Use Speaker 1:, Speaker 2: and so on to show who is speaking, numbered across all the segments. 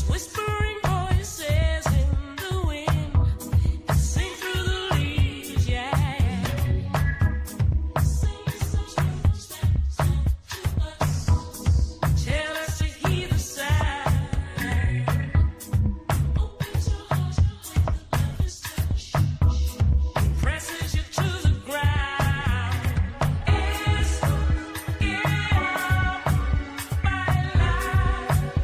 Speaker 1: Whispering voices in the wind, sing through the leaves, yeah. Tell us to hear the sound. Opens your heart, the love is touch. Presses you to the ground. It's my life.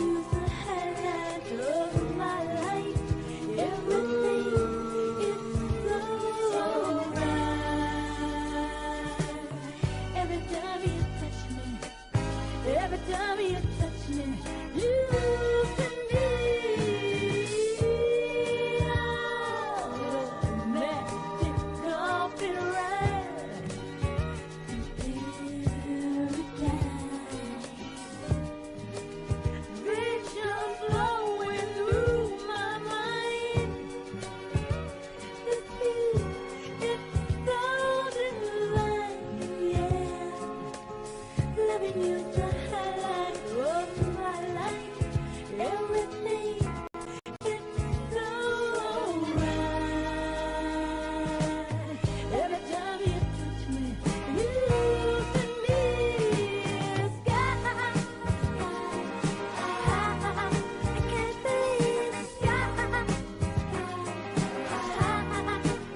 Speaker 1: you's the highlight of my life. Everything is so right. Every time you touch me, every time you touch me, you can be magic carpet ride. Vision flowing through my mind. This view, it's so divine, yeah. Loving you's the highlight of my life. Everything, it's so right. Every time you touch me, you can be a sky. I can't believe the sky.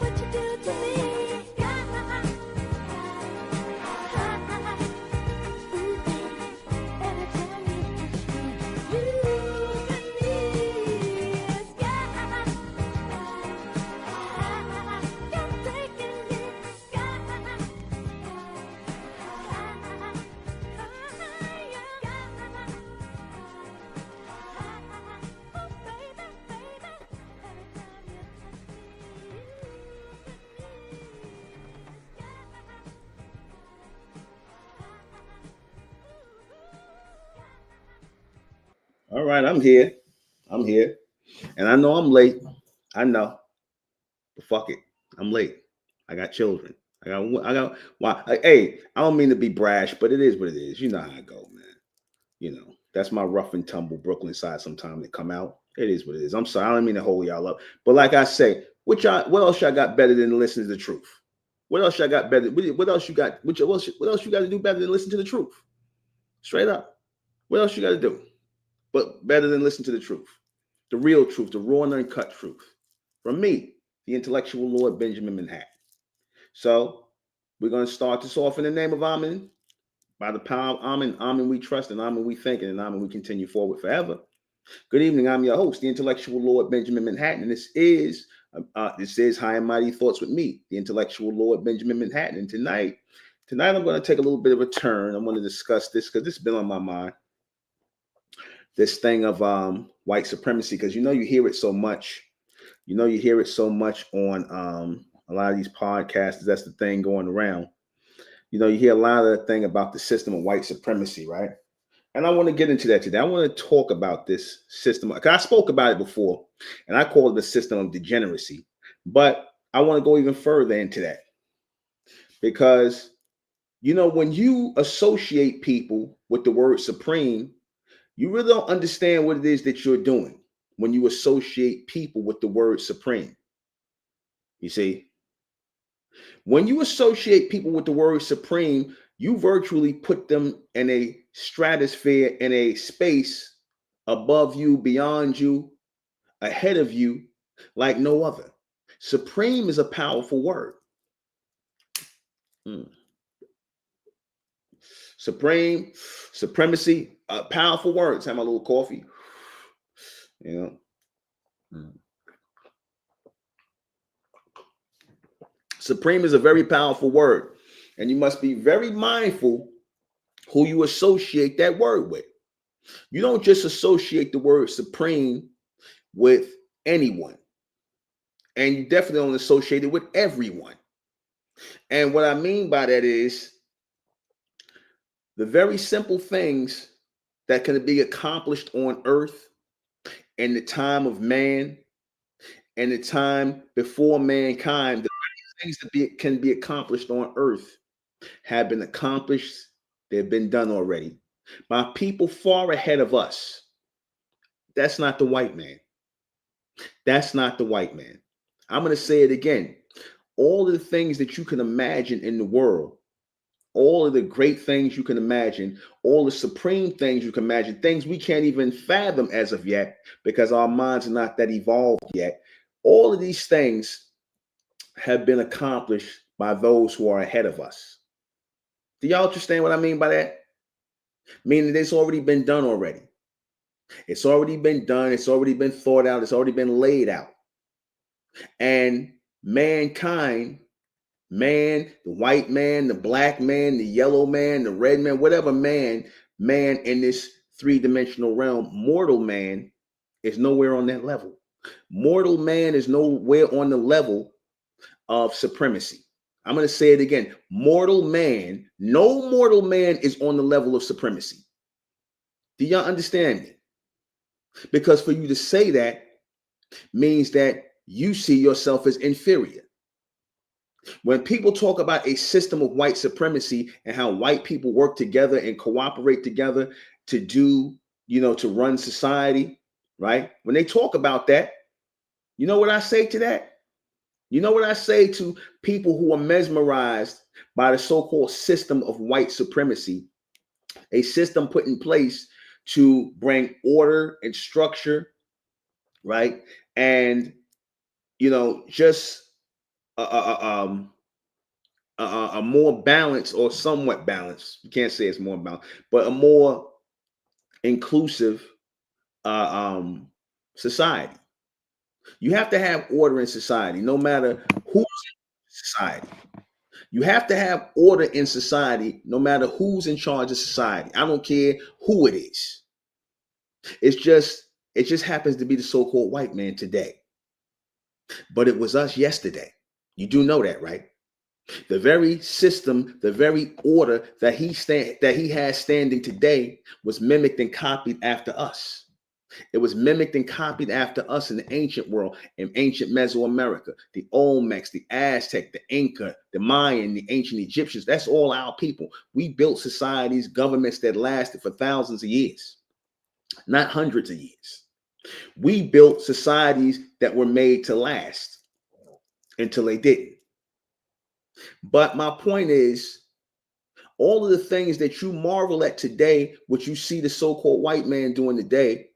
Speaker 1: What you do to me, sky. Ooh, baby, every time you touch me, you can be a sky. You're taking me sky.
Speaker 2: All right, I'm here. I'm here. And I know I'm late. I know. But fuck it. I'm late. I got children. Why? Hey, I don't mean to be brash, but it is what it is. You know how I go, man. You know, that's my rough and tumble Brooklyn side sometimes to come out. It is what it is. I'm sorry. I don't mean to hold y'all up. But like I say, what else y'all got better than listening to the truth? What else y'all got better? What else you got? What else you got to do better than listen to the truth? Straight up. What else you got to do? But better than listen to the truth. The real truth, the raw and uncut truth. From me, the intellectual Lord Benjamin Manhattan. So we're going to start this off in the name of Amen. By the power of Amen, Amen we trust, and Amen we think, and Amen we continue forward forever. Good evening. I'm your host, the intellectual Lord Benjamin Manhattan. And this is High and Mighty Thoughts with me, the intellectual Lord Benjamin Manhattan. And tonight I'm going to take a little bit of a turn. I'm going to discuss this because this has been on my mind. This thing of white supremacy, because you hear it so much. You hear it so much on a lot of these podcasts. That's the thing going around. You hear a lot of the thing about the system of white supremacy, right? And I want to get into that today. I want to talk about this system. Because I spoke about it before, and I call it the system of degeneracy. But I want to go even further into that. Because, when you associate people with the word supreme, you really don't understand what it is that you're doing when you associate people with the word supreme. You see, when you associate people with the word supreme, you virtually put them in a stratosphere, in a space above you, beyond you, ahead of you, like no other. Supreme is a powerful word. Supreme, supremacy, powerful words. Have my little coffee. Supreme is a very powerful word, and you must be very mindful who you associate that word with. You don't just associate the word supreme with anyone, and you definitely don't associate it with everyone. And what I mean by that is the very simple things that can be accomplished on earth in the time of man and the time before mankind, the things that can be accomplished on earth have been accomplished. They've been done already by people far ahead of us. That's not the white man. That's not the white man. I'm going to say it again. All of the things that you can imagine in the world, all of the great things you can imagine, all the supreme things you can imagine, things we can't even fathom as of yet because our minds are not that evolved yet. All of these things have been accomplished by those who are ahead of us. Do y'all understand what I mean by that? Meaning it's already been done already. It's already been done. It's already been thought out. It's already been laid out. And mankind, man, the white man, the black man, the yellow man, the red man, whatever man in this three-dimensional realm, mortal man is nowhere on that level. Mortal man is nowhere on the level of supremacy. I'm going to say it again. Mortal man, no mortal man is on the level of supremacy. Do y'all understand me? Because for you to say that means that you see yourself as inferior. When people talk about a system of white supremacy and how white people work together and cooperate together to do, to run society, right? When they talk about that, you know what I say to that? You know what I say to people who are mesmerized by the so-called system of white supremacy, a system put in place to bring order and structure, right? And, just a more balanced or somewhat balanced, you can't say it's more balanced, but a more inclusive society. You have to have order in society, no matter who's in society. You have to have order in society, no matter who's in charge of society. I don't care who it is. It just happens to be the so-called white man today. But it was us yesterday. You do know that, right? The very system, the very order that he has standing today was mimicked and copied after us. It was mimicked and copied after us in the ancient world, in ancient Mesoamerica, the Olmecs, the Aztec, the Inca, the Mayan, the ancient Egyptians. That's all our people. We built societies, governments that lasted for thousands of years, not hundreds of years. We built societies that were made to last until they didn't. But my point is, all of the things that you marvel at today, what you see the so-called white man doing today,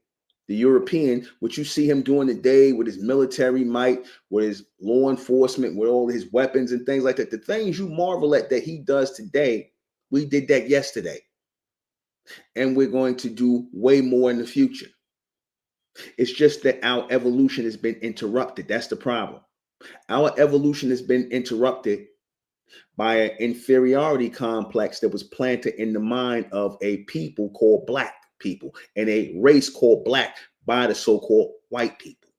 Speaker 2: the European, what you see him doing today with his military might, with his law enforcement, with all his weapons and things like that, the things you marvel at that he does today, we did that yesterday. And we're going to do way more in the future. It's just that our evolution has been interrupted. That's the problem. Our evolution has been interrupted by an inferiority complex that was planted in the mind of a people called Black people and a race called Black by the so-called white people.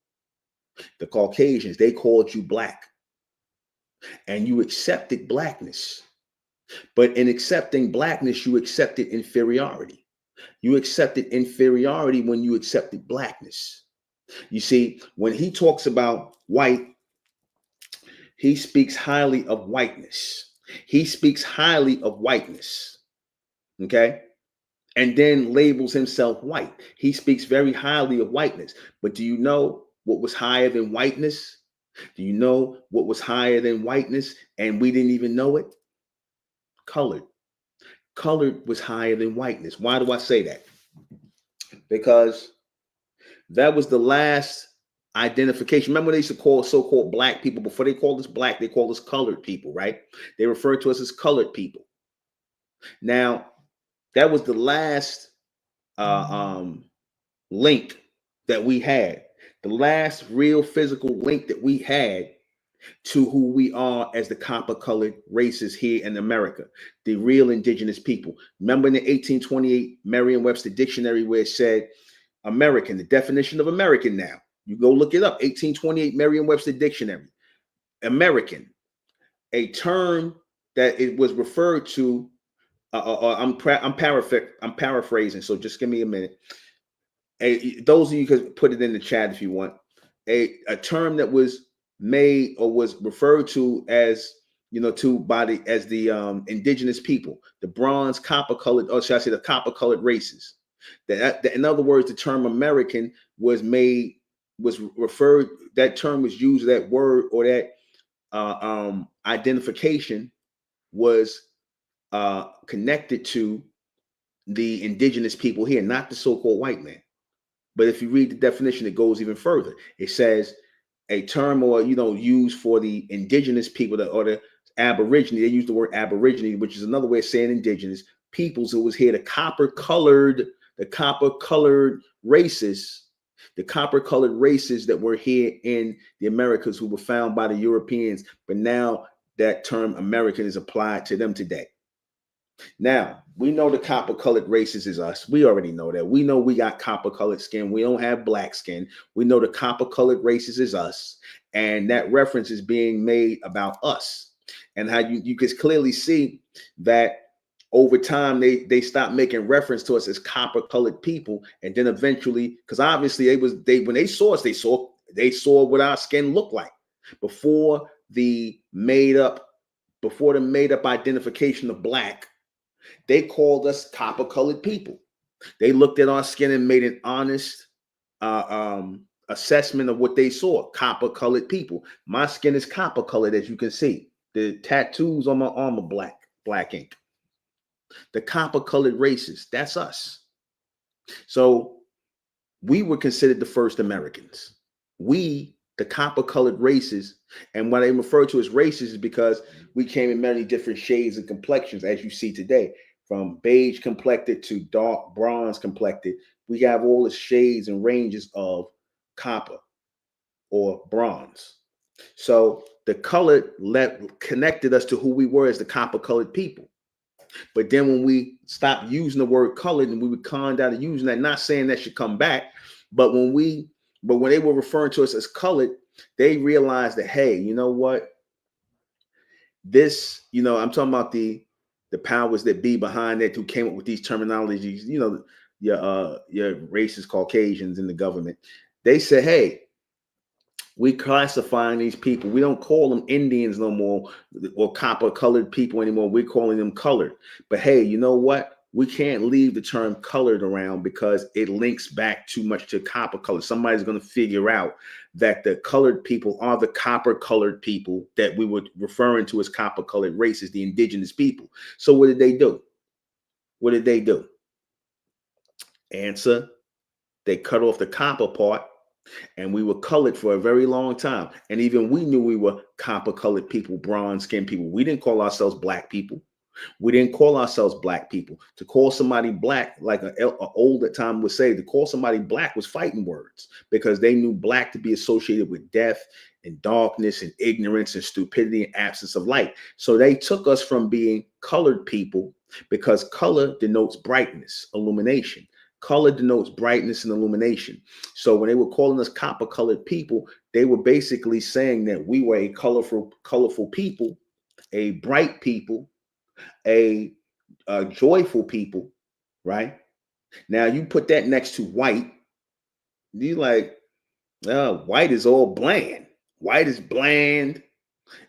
Speaker 2: The Caucasians, they called you Black. And you accepted Blackness. But in accepting Blackness, you accepted inferiority. You accepted inferiority when you accepted Blackness. You see, when he talks about white, he speaks highly of whiteness. He speaks highly of whiteness. Okay? And then labels himself white. He speaks very highly of whiteness. But do you know what was higher than whiteness? Do you know what was higher than whiteness? And we didn't even know it? Colored. Colored was higher than whiteness. Why do I say that? Because that was the last identification. Remember, they used to call so-called Black people, before they called us Black, they called us colored people, right? They referred to us as colored people. Now, that was the last link that we had, the last real physical link that we had to who we are as the copper-colored races here in America, the real indigenous people. Remember in the 1828 Merriam-Webster dictionary where it said American, the definition of American now. You go look it up, 1828 Merriam-Webster dictionary. American, a term that it was referred to, I'm paraphrasing, so just give me a minute. Those of you could put it in the chat if you want. A term that was made or was referred to as the indigenous people, the bronze, copper colored, or should I say the copper colored races. That in other words, the term American was referred. That term was used. That word or that identification was connected to the indigenous people here, not the so-called white man. But if you read the definition, it goes even further. It says a term or used for the indigenous people or the Aborigine. They use the word Aborigine, which is another way of saying indigenous peoples who was here. The copper colored races, the copper colored races that were here in the Americas who were found by the Europeans, but now that term American is applied to them today. Now, we know the copper colored races is us. We already know that. We know we got copper colored skin. We don't have black skin. We know the copper colored races is us. And that reference is being made about us. And how you can clearly see that over time they stopped making reference to us as copper colored people. And then eventually, because obviously they when they saw us, they saw what our skin looked like before the made up identification of black. They called us copper colored people. They looked at our skin and made an honest assessment of what they saw. Copper colored people. My skin is copper colored, as you can see. The tattoos on my arm are black ink. The copper colored races, that's us. So we were considered the first Americans. We, the copper colored races, and what they refer to as races is because we came in many different shades and complexions, as you see today. From beige complected to dark bronze complected, we have all the shades and ranges of copper or bronze. So the color connected us to who we were as the copper colored people. But then when we stopped using the word colored and we were conned out of using that, not saying that should come back, but when they were referring to us as colored, they realized that, hey, you know what? This, I'm talking about the powers that be behind it who came up with these terminologies, your racist Caucasians in the government. They said, hey, we classifying these people. We don't call them Indians no more or copper colored people anymore. We're calling them colored. But hey, you know what? We can't leave the term colored around because it links back too much to copper color. Somebody's going to figure out that the colored people are the copper colored people that we were referring to as copper colored races, the indigenous people. So what did they do? What did they do? Answer, they cut off the copper part. And we were colored for a very long time. And even we knew we were copper colored people, bronze skinned people. We didn't call ourselves black people. We didn't call ourselves black people. To call somebody black, like an older time would say, to call somebody black was fighting words because they knew black to be associated with death and darkness and ignorance and stupidity and absence of light. So they took us from being colored people because color denotes brightness, illumination. Color denotes brightness and illumination. So when they were calling us copper colored people, they were basically saying that we were a colorful people, a bright people, a joyful people, right? Now you put that next to white, you like, white is all bland. White is bland.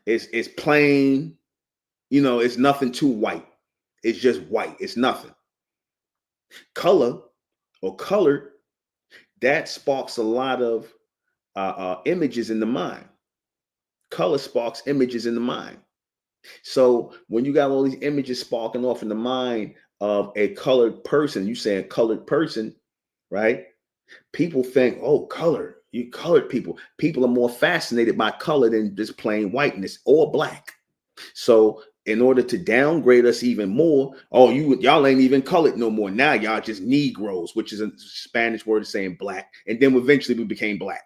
Speaker 2: It's plain. It's nothing too white. It's just white. It's nothing. Color or colored, that sparks a lot of images in the mind. Color sparks images in the mind. So when you got all these images sparking off in the mind of a colored person, you say a colored person, right? People think, oh, color, you colored people. People are more fascinated by color than just plain whiteness or black. So in order to downgrade us even more, y'all ain't even colored no more. Now y'all just Negroes, which is a Spanish word saying black. And then eventually we became black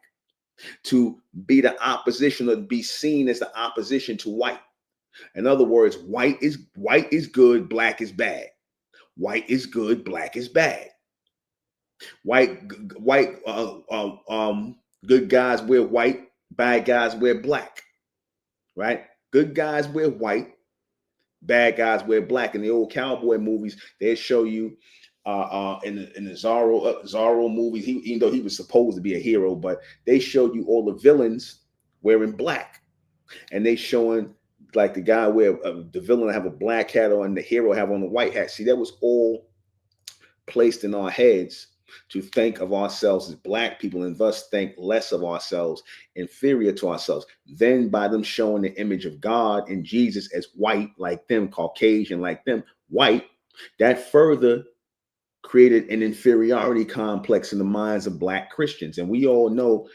Speaker 2: to be the opposition or be seen as the opposition to white. In other words, white is good, black is bad. White is good, black is bad. Good guys wear white, bad guys wear black. Right? Good guys wear white, bad guys wear black. In the old cowboy movies, they show you in the Zorro movies, even though he was supposed to be a hero, but they showed you all the villains wearing black, and they showing like the guy where the villain have a black hat on, and the hero have on a white hat. See, that was all placed in our heads to think of ourselves as black people and thus think less of ourselves, inferior to ourselves. Then by them showing the image of God and Jesus as white like them, Caucasian like them, white, that further created an inferiority complex in the minds of black Christians. And we all know,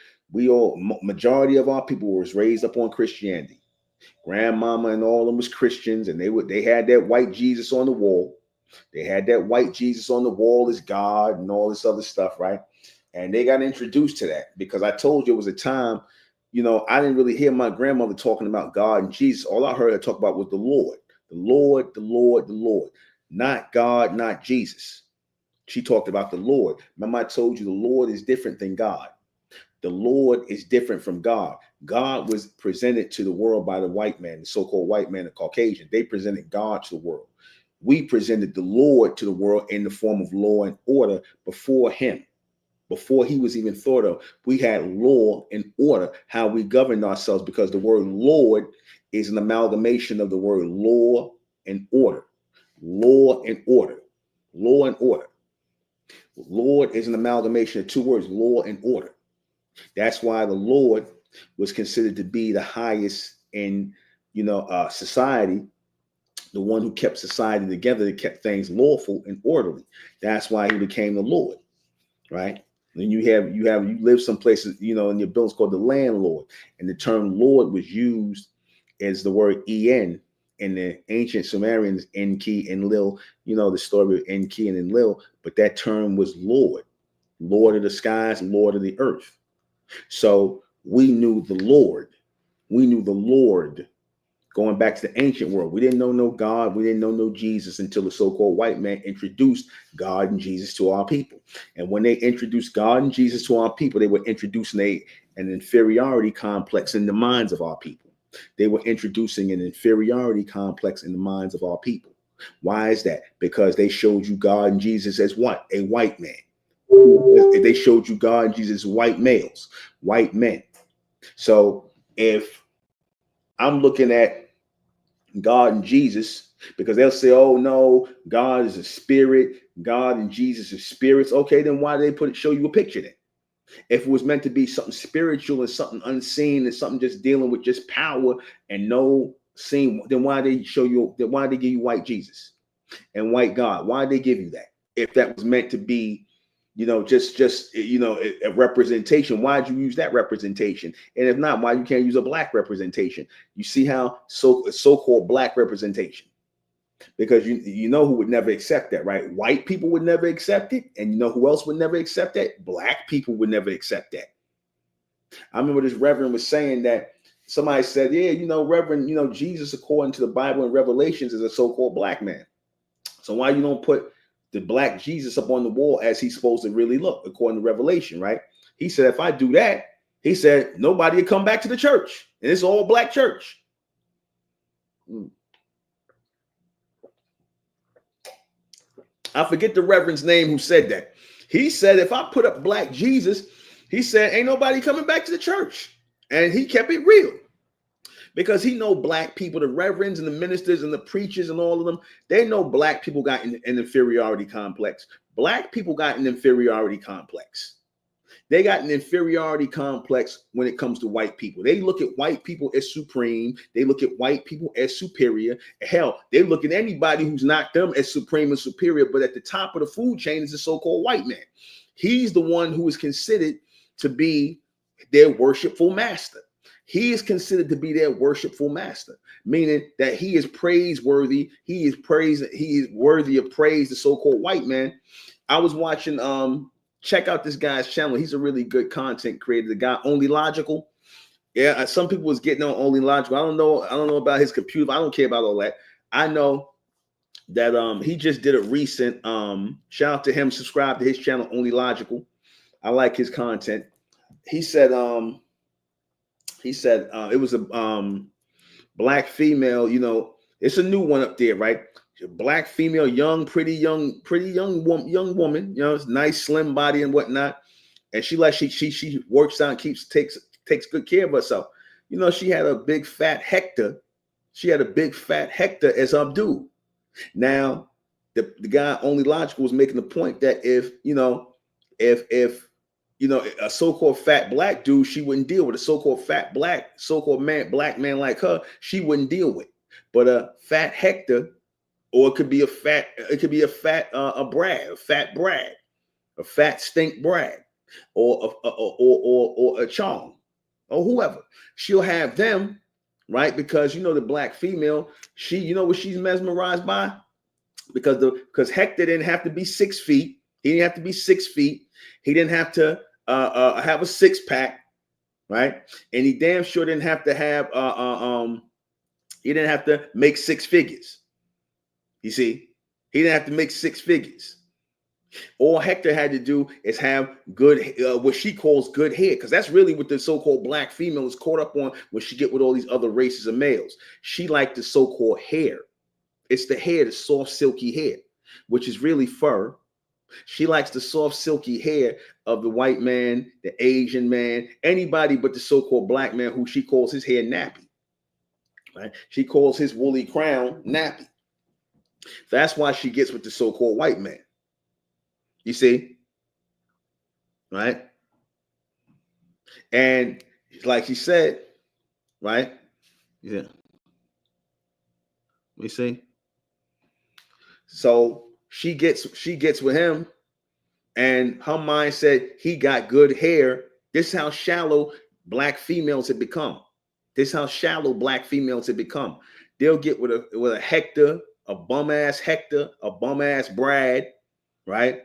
Speaker 2: majority of our people was raised up on Christianity. Grandmama and all of them was Christians, and they had that white Jesus on the wall. They had that white Jesus on the wall as God and all this other stuff, right? And they got introduced to that because I told you it was a time, I didn't really hear my grandmother talking about God and Jesus. All I heard her talk about was the Lord, the Lord, the Lord, the Lord, not God, not Jesus. She talked about the Lord. Remember, I told you the Lord is different than God. The Lord is different from God. God was presented to the world by the white man, the so-called white man, the Caucasian. They presented God to the world. We presented the Lord to the world in the form of law and order before him. Before he was even thought of, we had law and order, how we governed ourselves, because the word Lord is an amalgamation of the word law and order. Law and order. Law and order. Lord is an amalgamation of two words, law and order. That's why the Lord was considered to be the highest in, society, the one who kept society together, that kept things lawful and orderly. That's why he became the Lord, right? Then you live some places, in your buildings called the landlord, and the term Lord was used as the word en in the ancient Sumerians, Enki and Lil. The story of Enki and Enlil, but that term was Lord, Lord of the skies, Lord of the earth. So we knew the Lord. We knew the Lord going back to the ancient world. We didn't know no God. We didn't know no Jesus until the so-called white man introduced God and Jesus to our people. And when they introduced God and Jesus to our people, they were introducing an inferiority complex in the minds of our people. They were introducing an inferiority complex in the minds of our people. Why is that? Because they showed you God and Jesus as what? A white man. They showed you God and Jesus as white males, white men. So if I'm looking at God and Jesus, because they'll say, oh no, God is a spirit, God and Jesus are spirits. Okay, then why did they show you a picture then? If it was meant to be something spiritual and something unseen and something just dealing with just power and no seen, then why did they give you white Jesus and white God? Why did they give you that? If that was meant to be, just a representation, why'd you use that representation? And if not, why you can't use a black representation? You see how so-called black representation, because you know who would never accept that, right? White people would never accept it. And you know who else would never accept that? Black people would never accept that. I remember this reverend was saying that somebody said, yeah, Reverend, Jesus, according to the Bible and Revelations, is a so-called black man. So why you don't put the black Jesus up on the wall as he's supposed to really look, according to Revelation, right? He said, if I do that, he said, nobody will come back to the church. And it's all black church. I forget the reverend's name who said that. He said, if I put up black Jesus, he said, ain't nobody coming back to the church. And he kept it real. Because he know black people, the reverends and the ministers and the preachers and all of them, they know black people got an inferiority complex. Black people got an inferiority complex. They got an inferiority complex when it comes to white people. They look at white people as supreme. They look at white people as superior. Hell, they look at anybody who's not them as supreme and superior. But at the top of the food chain is the so-called white man. He's the one who is considered to be their worshipful master. He is considered to be their worshipful master, meaning that he is praiseworthy. He is worthy of praise, the so-called white man. I was watching, check out this guy's channel. He's a really good content creator. The guy, Only Logical. Yeah, some people was getting on Only Logical. I don't know about his computer. I don't care about all that. I know that he just did a recent shout out to him. Subscribe to his channel, Only Logical. I like his content. He said it was a black female, it's a new one up there, right? Black female, young, pretty young woman, it's nice, slim body and whatnot. And she works out and takes good care of herself. She had a big fat Hector. She had a big fat Hector as her dude. Now, the guy Only Logical was making the point that if a so-called fat black dude, she wouldn't deal with a so-called fat black, black man like her, she wouldn't deal with. But a fat Hector, or it could be a fat Brad, a fat stink Brad, or a Chong, or whoever. She'll have them, right? Because the black female, what she's mesmerized by? Because Hector didn't have to be 6 feet. He didn't have to be 6 feet. He didn't have to have a 6-pack, right? And he damn sure didn't have to have he didn't have to make 6 figures. You see, he didn't have to make 6 figures. All Hector had to do is have good, what she calls good hair, because that's really what the so-called black female is caught up on when she get with all these other races of males. She liked the so-called hair. It's the hair, the soft, silky hair, which is really fur. She likes the soft, silky hair of the white man, the Asian man, anybody but the so-called black man who she calls his hair nappy. Right? She calls his woolly crown nappy. That's why she gets with the so-called white man. You see? Right? And like she said, right? Yeah. We see? So she gets with him, and her mind said he got good hair. This is how shallow black females have become. This is how shallow black females have become. They'll get with a Hector, a bum ass Hector, a bum ass Brad, right?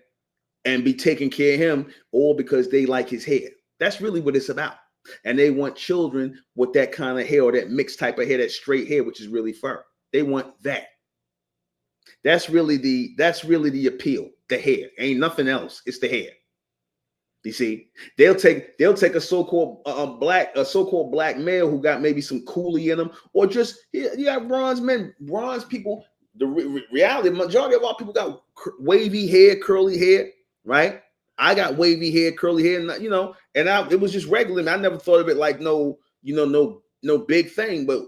Speaker 2: And be taking care of him, all because they like his hair. That's really what it's about. And they want children with that kind of hair, or that mixed type of hair, that straight hair, which is really fur. They want that. That's really the appeal. The hair. Ain't nothing else. It's the hair. You see, they'll take a so-called black male who got maybe some coolie in him, or just you got bronze people. The reality, majority of our people got wavy hair, curly hair, right? I got wavy hair, curly hair, and it was just regular. I never thought of it like no big thing. But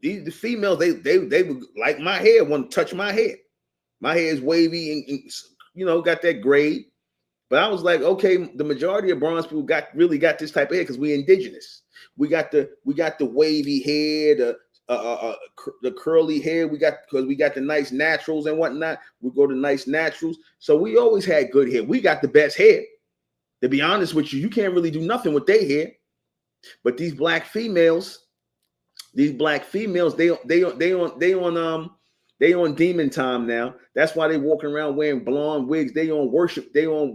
Speaker 2: the females, they would like my hair, want to touch my hair. My hair is wavy and got that grade. But I was like, okay, the majority of bronze people really got this type of hair because we indigenous. We got the wavy hair, the curly hair. Because we got the nice naturals and whatnot. We go to nice naturals. So we always had good hair. We got the best hair. To be honest with you, you can't really do nothing with their hair. But these black females, they on demon time now. That's why they walking around wearing blonde wigs. They on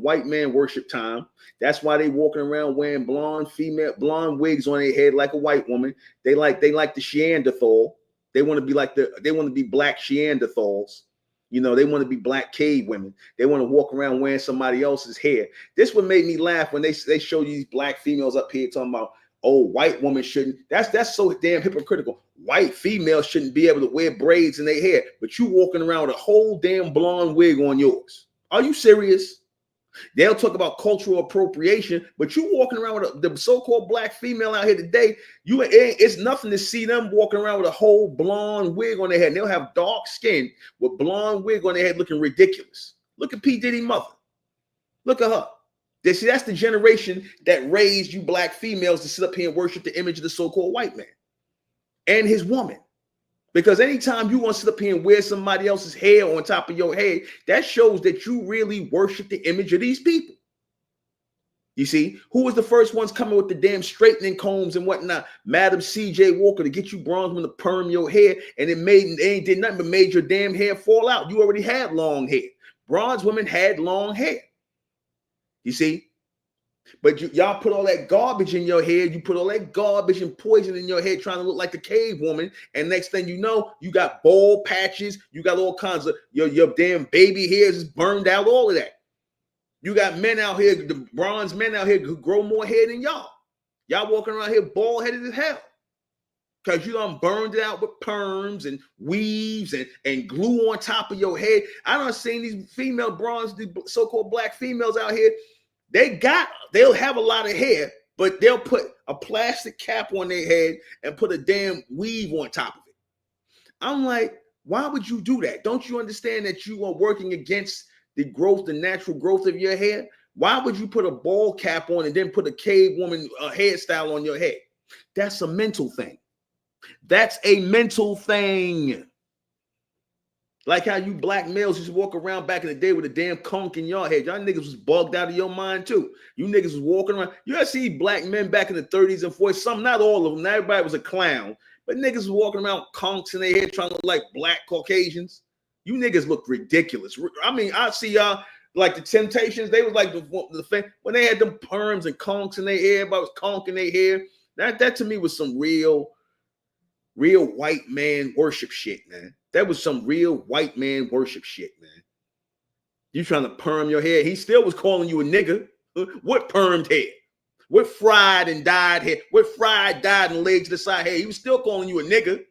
Speaker 2: white man worship time. That's why they walking around wearing blonde wigs on their head like a white woman. They like the Neanderthal. They want to be black Neanderthals. They want to be black cave women. They want to walk around wearing somebody else's hair. This what made me laugh when they show you these black females up here talking about, oh, white women shouldn't. That's so damn hypocritical. White females shouldn't be able to wear braids in their hair, but you walking around with a whole damn blonde wig on yours. Are you serious? They'll talk about cultural appropriation, but you walking around with the so-called black female out here today, it's nothing to see them walking around with a whole blonde wig on their head. And they'll have dark skin with blonde wig on their head looking ridiculous. Look at P. Diddy's mother. Look at her. See, that's the generation that raised you black females to sit up here and worship the image of the so-called white man and his woman. Because anytime you want to sit up here and wear somebody else's hair on top of your head, that shows that you really worship the image of these people. You see, who was the first ones coming with the damn straightening combs and whatnot? Madam C.J. Walker, to get you bronzemen to perm your hair, and it ain't did nothing but made your damn hair fall out. You already had long hair. Bronze women had long hair. You see? But y'all put all that garbage in your head. You put all that garbage and poison in your head trying to look like the cave woman. And next thing you know, you got bald patches. You got all kinds of, your damn baby hairs is burned out, all of that. You got men out here, the bronze men out here who grow more hair than y'all. Y'all walking around here bald-headed as hell. Because you done burned it out with perms and weaves and glue on top of your head. I done seen these female bronze, these so-called black females out here. They'll have a lot of hair, but they'll put a plastic cap on their head and put a damn weave on top of it. I'm like, why would you do that? Don't you understand that you are working against the natural growth of your hair? Why would you put a bald cap on and then put a cave woman hairstyle on your head? That's a mental thing. That's a mental thing. Like how you black males used to walk around back in the day with a damn conch in your head. Y'all niggas was bugged out of your mind too. You niggas was walking around. You ever see black men back in the 30s and 40s? Some, not all of them. Not everybody was a clown. But niggas was walking around with conchs in their head trying to look like black Caucasians. You niggas look ridiculous. I mean, I see y'all Like the Temptations, they was like when they had them perms and conks in their hair, everybody was conking their hair. That to me was some real white man worship shit, man. That was some real white man worship shit, man. You trying to perm your hair? He still was calling you a nigga. What permed hair? What fried and dyed hair? What fried, dyed, and laid to the side hair? He was still calling you a nigga.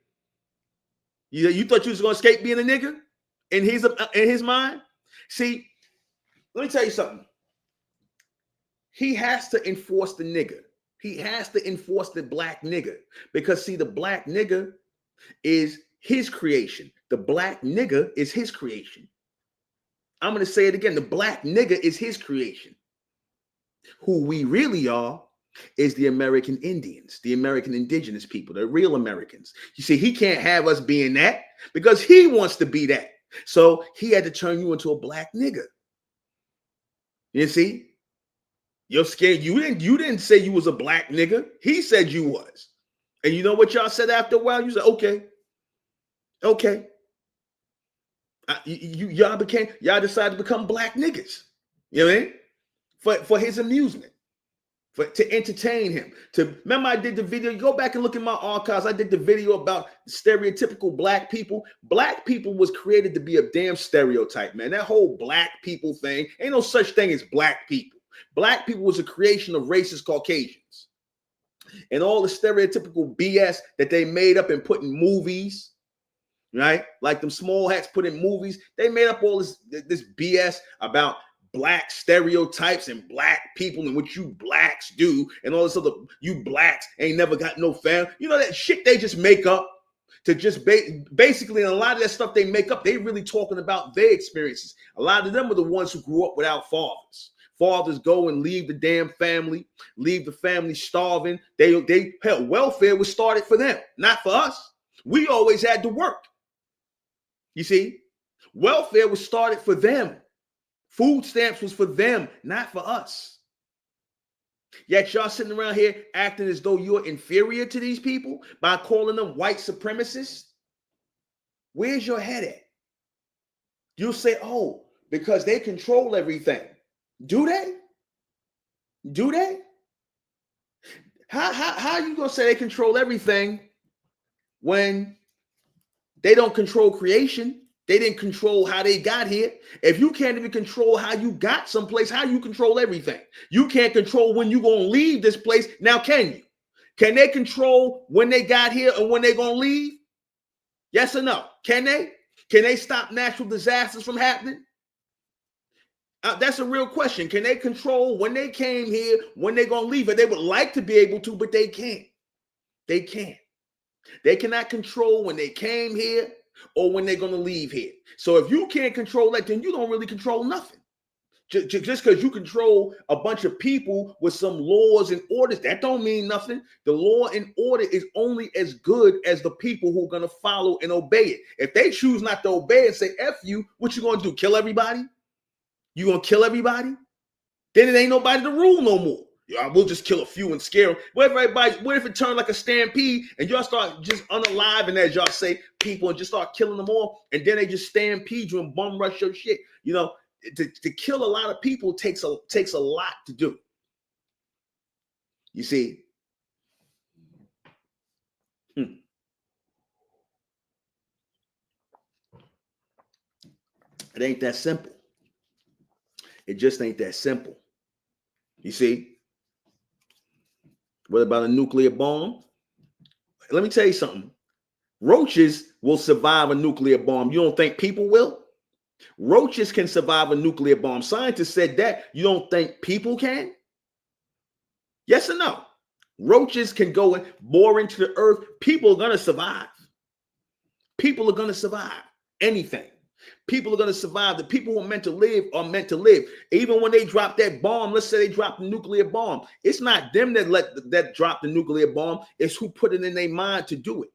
Speaker 2: You thought you was gonna escape being a nigga in his mind? See, let me tell you something. He has to enforce the nigga. He has to enforce the black nigga because see, the black nigga is his creation. The black nigga is his creation. I'm going to say it again. The black nigga is his creation. Who we really are is the American Indians, the American indigenous people, the real Americans. You see, he can't have us being that because he wants to be that. So he had to turn you into a black nigga. You see? You're scared. You didn't say you was a black nigga. He said you was. And you know what y'all said after a while? You said, okay. Y'all decided to become black niggas. You know what I mean? For his amusement. To entertain him. Remember I did the video. You go back and look at my archives. I did the video about stereotypical black people. Black people was created to be a damn stereotype, man. That whole black people thing, ain't no such thing as black people. Black people was a creation of racist Caucasians. And all the stereotypical BS that they made up and put in movies, right? Like them small hats put in movies. They made up all this BS about black stereotypes and black people and what you blacks do and all this other, you blacks ain't never got no family. You know that shit they just make up to just basically, and a lot of that stuff they make up, they really talking about their experiences. A lot of them are the ones who grew up without fathers. Fathers go and leave the damn family, leave the family starving. Hell, welfare was started for them, not for us. We always had to work. You see, welfare was started for them. Food stamps was for them, not for us. Yet y'all sitting around here acting as though you're inferior to these people by calling them white supremacists. Where's your head at? You'll say, oh, because they control everything. Do they? Do they? How are you going to say they control everything when they don't control creation? They didn't control how they got here. If you can't even control how you got someplace, how you control everything? You can't control when you're going to leave this place. Now, can you? Can they control when they got here and when they're going to leave? Yes or no? Can they? Can they stop natural disasters from happening? That's a real question. Can they control when they came here, when they're going to leave it? They would like to be able to, but they can't. They can't. They cannot control when they came here or when they're going to leave here. So if you can't control that, then you don't really control nothing. Just because you control a bunch of people with some laws and orders, that don't mean nothing. The law and order is only as good as the people who are going to follow and obey it. If they choose not to obey and say, F you, what you going to do? Kill everybody? You going to kill everybody? Then it ain't nobody to rule no more. Yeah, we'll just kill a few and scare them. What if it turned like a stampede and y'all start just unaliving, as y'all say, people and just start killing them all, and then they just stampede you and bum rush your shit? You know, to kill a lot of people takes a lot to do. You see? It ain't that simple. It just ain't that simple. You see? What about a nuclear bomb? Let me tell you something. Roaches will survive a nuclear bomb. You don't think people will? Roaches can survive a nuclear bomb. Scientists said that. You don't think people can? Yes or no? Roaches can go and bore into the earth. People are going to survive. People are going to survive anything. People are going to survive. The people who are meant to live are meant to live. Even when they drop that bomb, let's say they drop the nuclear bomb, it's not them that drop the nuclear bomb. It's who put it in their mind to do it.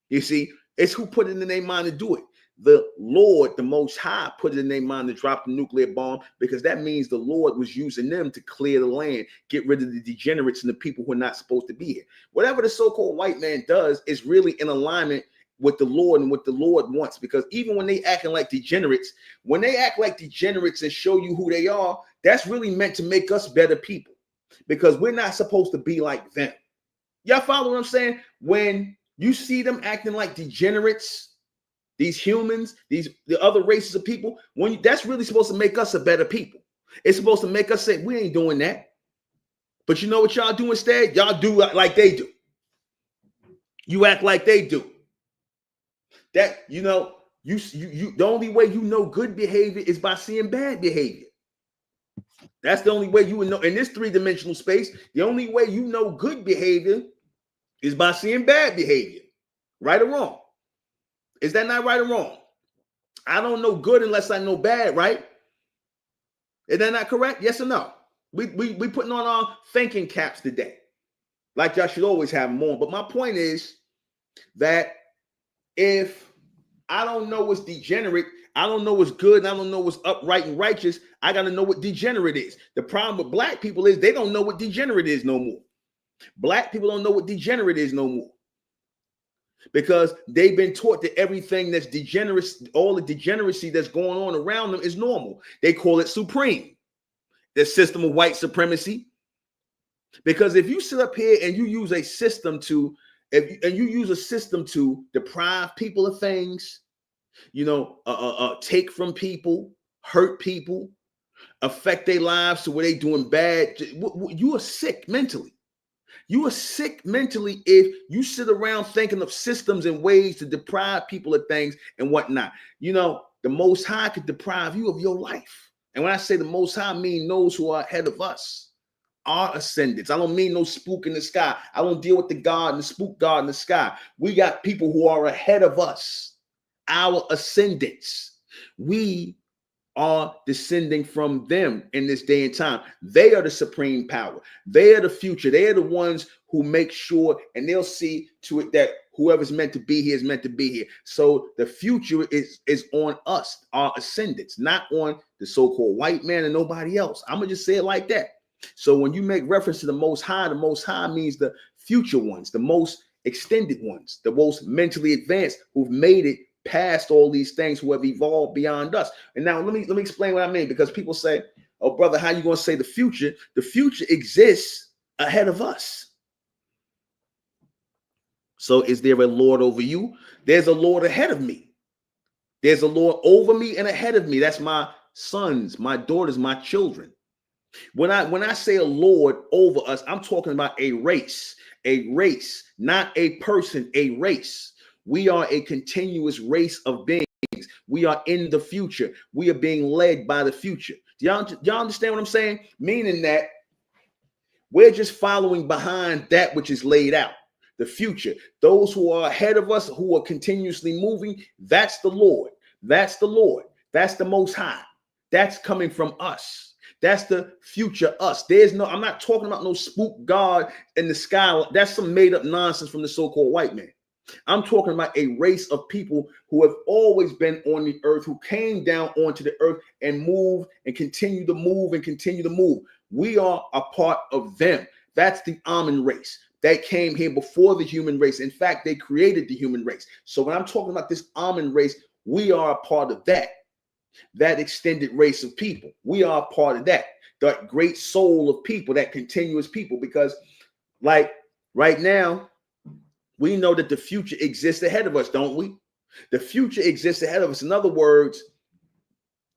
Speaker 2: You see, it's who put it in their mind to do it. The Lord, the Most High, put it in their mind to drop the nuclear bomb because that means the Lord was using them to clear the land, get rid of the degenerates and the people who are not supposed to be here. Whatever the so-called white man does is really in alignment with the Lord and what the Lord wants. Because even when they acting like degenerates, when they act like degenerates and show you who they are, that's really meant to make us better people, because we're not supposed to be like them. Y'all follow what I'm saying? When you see them acting like degenerates, these humans, the other races of people, that's really supposed to make us a better people. It's supposed to make us say, we ain't doing that. But you know what y'all do instead? Y'all do like they do. You act like they do. That, you the only way you know good behavior is by seeing bad behavior. That's the only way you would know in this three-dimensional space. The only way you know good behavior is by seeing bad behavior. Right or wrong? Is that not right or wrong? I don't know good unless I know bad, right? Is that not correct? Yes or no? We putting on our thinking caps today. Like y'all should always have them on. But my point is that if I don't know what's degenerate, I don't know what's good, and I don't know what's upright and righteous, I got to know what degenerate is. The problem with black people is they don't know what degenerate is no more. Black people don't know what degenerate is no more, because they've been taught that everything that's degenerate, all the degeneracy that's going on around them is normal. They call it supreme, the system of white supremacy. Because if you sit up here and you use a system to, deprive people of things, take from people, hurt people, affect their lives to where they doing bad, you are sick mentally. You are sick mentally if you sit around thinking of systems and ways to deprive people of things and whatnot. The Most High could deprive you of your life. And when I say the Most High, I mean those who are ahead of us, our ascendants. I don't mean no spook in the sky. I don't deal with the God and the spook God in the sky. We got people who are ahead of us, our ascendants. We are descending from them in this day and time. They are the supreme power. They are the future. They are the ones who make sure, and they'll see to it that whoever's meant to be here is meant to be here. So the future is on us, our ascendants, not on the so-called white man and nobody else. I'm gonna just say it like that. So when you make reference to the Most High means the future ones, the most extended ones, the most mentally advanced, who've made it past all these things, who have evolved beyond us. And now let me explain what I mean, because people say, oh brother, how you going to say the future? The future exists ahead of us. So is there a Lord over you? There's a Lord ahead of me. There's a Lord over me and ahead of me. That's my sons, my daughters, my children. When I say a Lord over us, I'm talking about a race, not a person, a race. We are a continuous race of beings. We are in the future. We are being led by the future. Do y'all understand what I'm saying? Meaning that we're just following behind that which is laid out. The future. Those who are ahead of us, who are continuously moving, that's the Lord. That's the Lord. That's the Most High. That's coming from us. That's the future us. I'm not talking about no spook God in the sky. That's some made up nonsense from the so-called white man. I'm talking about a race of people who have always been on the earth, who came down onto the earth and moved and continue to move and continue to move. We are a part of them. That's the almond race. They came here before the human race. In fact, they created the human race. So when I'm talking about this almond race, we are a part of that extended race of people. We are a part of that great soul of people, that continuous people, because like right now, we know that the future exists ahead of us, don't we? The future exists ahead of us. In other words,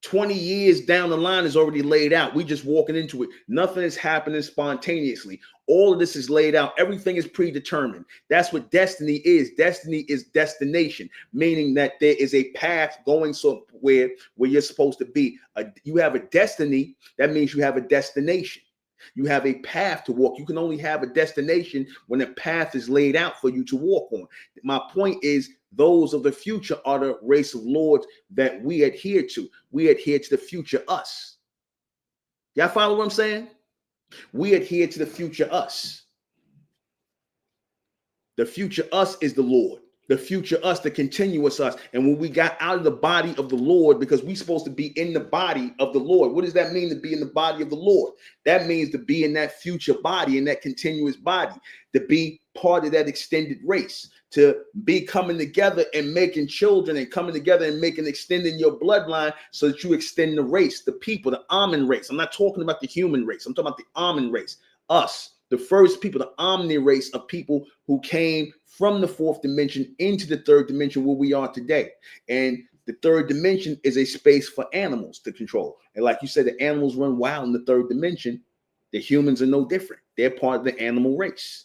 Speaker 2: 20 years down the line is already laid out. We just walking into it. Nothing is happening spontaneously. All of this is laid out. Everything is predetermined. That's what destiny is. Destiny is destination, meaning that there is a path going somewhere where you're supposed to be. You have a destiny. That means you have a destination. You have a path to walk. You can only have a destination when a path is laid out for you to walk on. My point is, those of the future are the race of lords that we adhere to. We adhere to the future us. Y'all follow what I'm saying? We adhere to the future us. The future us is the Lord. The future us, the continuous us. And when we got out of the body of the Lord, because we're supposed to be in the body of the Lord. What does that mean, to be in the body of the Lord? That means to be in that future body, in that continuous body, to be part of that extended race. to be coming together and making children and coming together and extending your bloodline so that you extend the race, the people, the almond race. I'm not talking about the human race. I'm talking about the almond race. Us, the first people, the omni race of people who came from the fourth dimension into the third dimension where we are today. And the third dimension is a space for animals to control. And like you said, the animals run wild in the third dimension. The humans are no different. They're part of the animal race.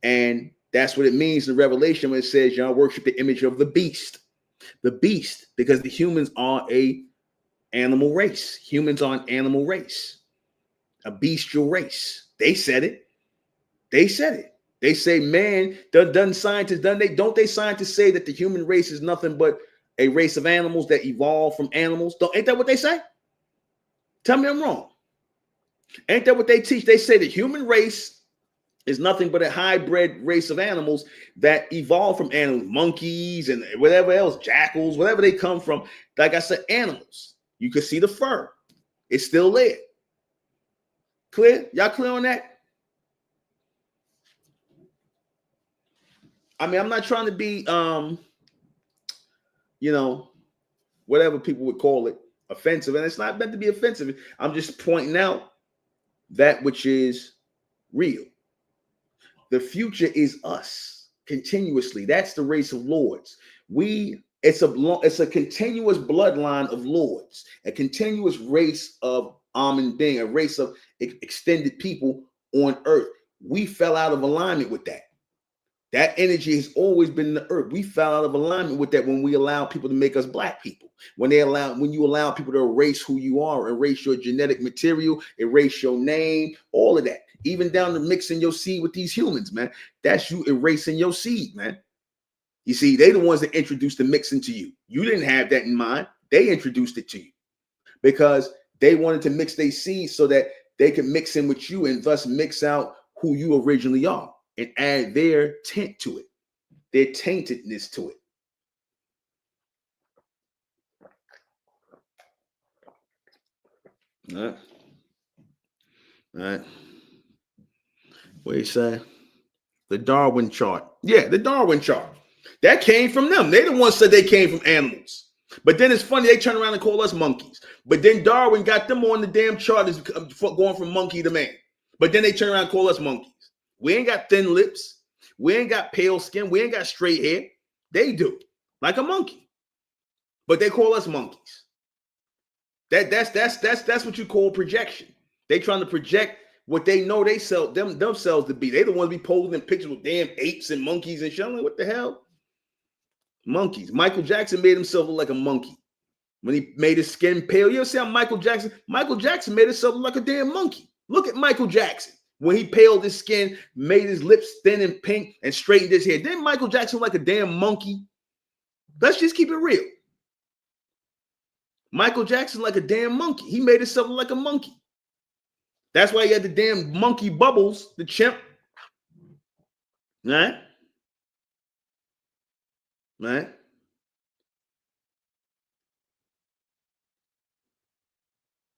Speaker 2: And that's what it means in Revelation when it says y'all worship the image of the beast. The beast, because the humans are a animal race. Humans are an animal race. A bestial race. They said it. They said it. They say, man, don't they scientists say that the human race is nothing but a race of animals that evolved from animals? Ain't that what they say? Tell me I'm wrong. Ain't that what they teach? They say the human race is nothing but a hybrid race of animals that evolved from animals, monkeys and whatever else, jackals, whatever they come from. Like I said, animals. You can see the fur. It's still there. Clear? Y'all clear on that? I mean, I'm not trying to be, whatever people would call it, offensive. And it's not meant to be offensive. I'm just pointing out that which is real. The future is us continuously. That's the race of lords. It's a continuous bloodline of lords, a continuous race of almond being, a race of extended people on earth. We fell out of alignment with that. That energy has always been in the earth. We fell out of alignment with that when we allow people to make us black people. When you allow people to erase who you are, erase your genetic material, erase your name, all of that, even down to mixing your seed with these humans, man. That's you erasing your seed, man. You see, they the ones that introduced the mixing to you. You didn't have that in mind. They introduced it to you because they wanted to mix their seeds so that they could mix in with you and thus mix out who you originally are and add their tint to it, their taintedness to it. All right. All right. What do you say? The Darwin chart. Yeah, the Darwin chart. That came from them. They the ones said they came from animals. But then it's funny, they turn around and call us monkeys. But then Darwin got them on the damn chart as going from monkey to man. But then they turn around and call us monkeys. We ain't got thin lips. We ain't got pale skin. We ain't got straight hair. They do, like a monkey. But they call us monkeys. That's what you call projection. They trying to project what they know they sell themselves to be. They the ones be posing in pictures with damn apes and monkeys and shit. I'm like, what the hell? Monkeys. Michael Jackson made himself look like a monkey when he made his skin pale. You ever see how Michael Jackson made himself look like a damn monkey. Look at Michael Jackson when he paled his skin, made his lips thin and pink, and straightened his hair. Didn't Michael Jackson look like a damn monkey? Let's just keep it real. Michael Jackson like a damn monkey. He made himself look like a monkey. That's why he had the damn monkey bubbles, the chimp. Right? Right?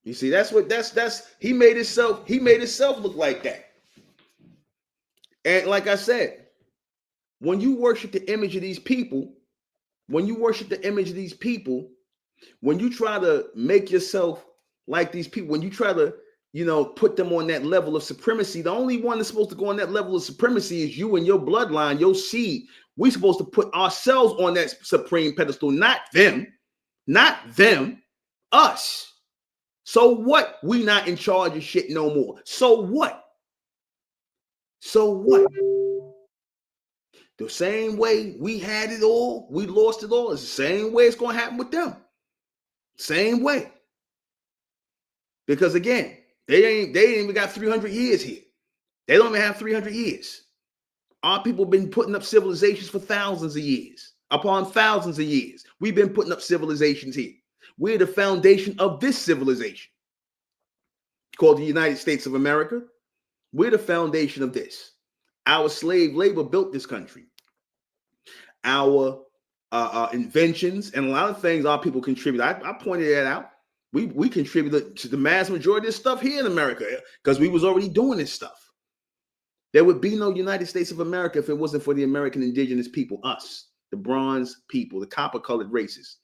Speaker 2: You see, that's he made himself look like that. And like I said, when you worship the image of these people, when you try to make yourself like these people, when you try to, put them on that level of supremacy, the only one that's supposed to go on that level of supremacy is you and your bloodline, your seed. We're supposed to put ourselves on that supreme pedestal, not them, us. So what? We not in charge of shit no more. So what? The same way we had it all, we lost it all. It's the same way it's going to happen with them. Same way. Because again, they ain't even got 300 years here. They don't even have 300 years. Our people have been putting up civilizations for thousands of years. Upon thousands of years, we've been putting up civilizations here. We're the foundation of this civilization called the United States of America. We're the foundation of this. Our slave labor built this country. Our inventions and a lot of things our people contribute. I pointed that out. We contributed to the mass majority of stuff here in America because we was already doing this stuff. There would be no United States of America if it wasn't for the American indigenous people, us, the bronze people, the copper-colored races,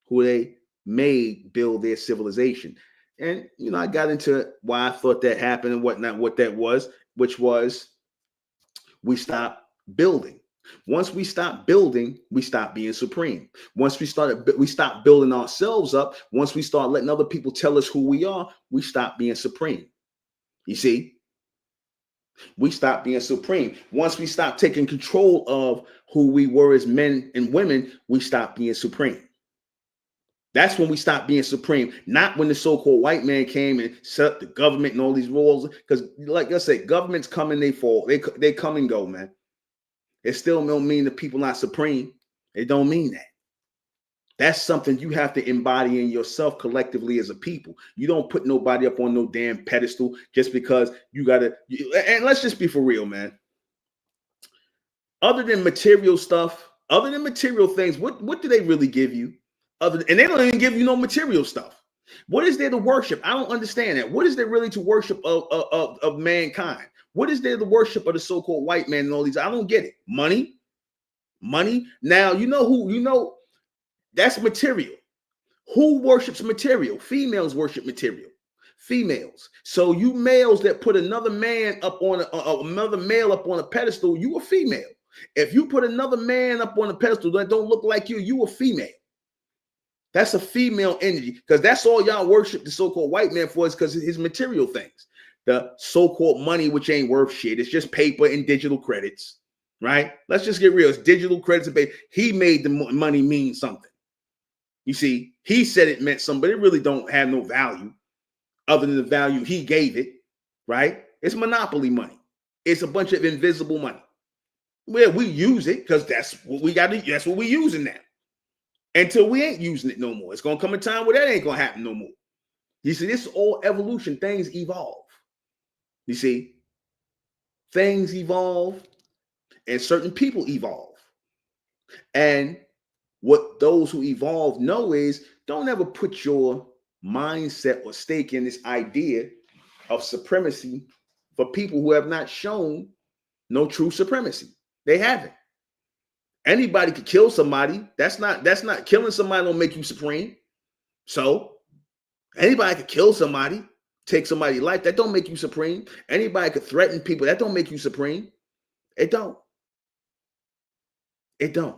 Speaker 2: who they made build their civilization. And, I got into why I thought that happened and whatnot, what that was, which was we stopped building. Once we stopped building, we stopped being supreme. Once we stopped building ourselves up. Once we start letting other people tell us who we are, we stopped being supreme. You see? We stopped being supreme. Once we stopped taking control of who we were as men and women, we stopped being supreme. That's when we stopped being supreme, not when the so-called white man came and set up the government and all these rules. Because, like I said, governments come and they fall. They come and go, man. It still don't mean the people not supreme. It don't mean that. That's something you have to embody in yourself collectively as a people. You don't put nobody up on no damn pedestal just because you gotta. And let's just be for real, man. Other than material stuff, other than material things, what do they really give you? And they don't even give you no material stuff. What is there to worship? I don't understand that. What is there really to worship of mankind? What is there to worship of the so-called white man and all these? I don't get it. Money. Now, who, that's material. Who worships material? Females worship material. Females. So you males that put another man up on another male up on a pedestal, you a female. If you put another man up on a pedestal that don't look like you a female. That's a female energy, because that's all y'all worship the so-called white man for, is because of his material things. The so-called money, which ain't worth shit. It's just paper and digital credits, right? Let's just get real. It's digital credits and paper. He made the money mean something. You see, he said it meant something, but it really don't have no value other than the value he gave it, right? It's monopoly money. It's a bunch of invisible money. Well, we use it because that's what we got to. That's what we're using now. Until we ain't using it no more. It's going to come a time where that ain't going to happen no more. You see, this is all evolution. Things evolve. You see, things evolve and certain people evolve. And what those who evolve know is, don't ever put your mindset or stake in this idea of supremacy for people who have not shown no true supremacy. They haven't. Anybody could kill somebody. That's not killing somebody don't make you supreme. So anybody could kill somebody, take somebody's life. That don't make you supreme. Anybody could threaten people. That don't make you supreme. It don't. It don't.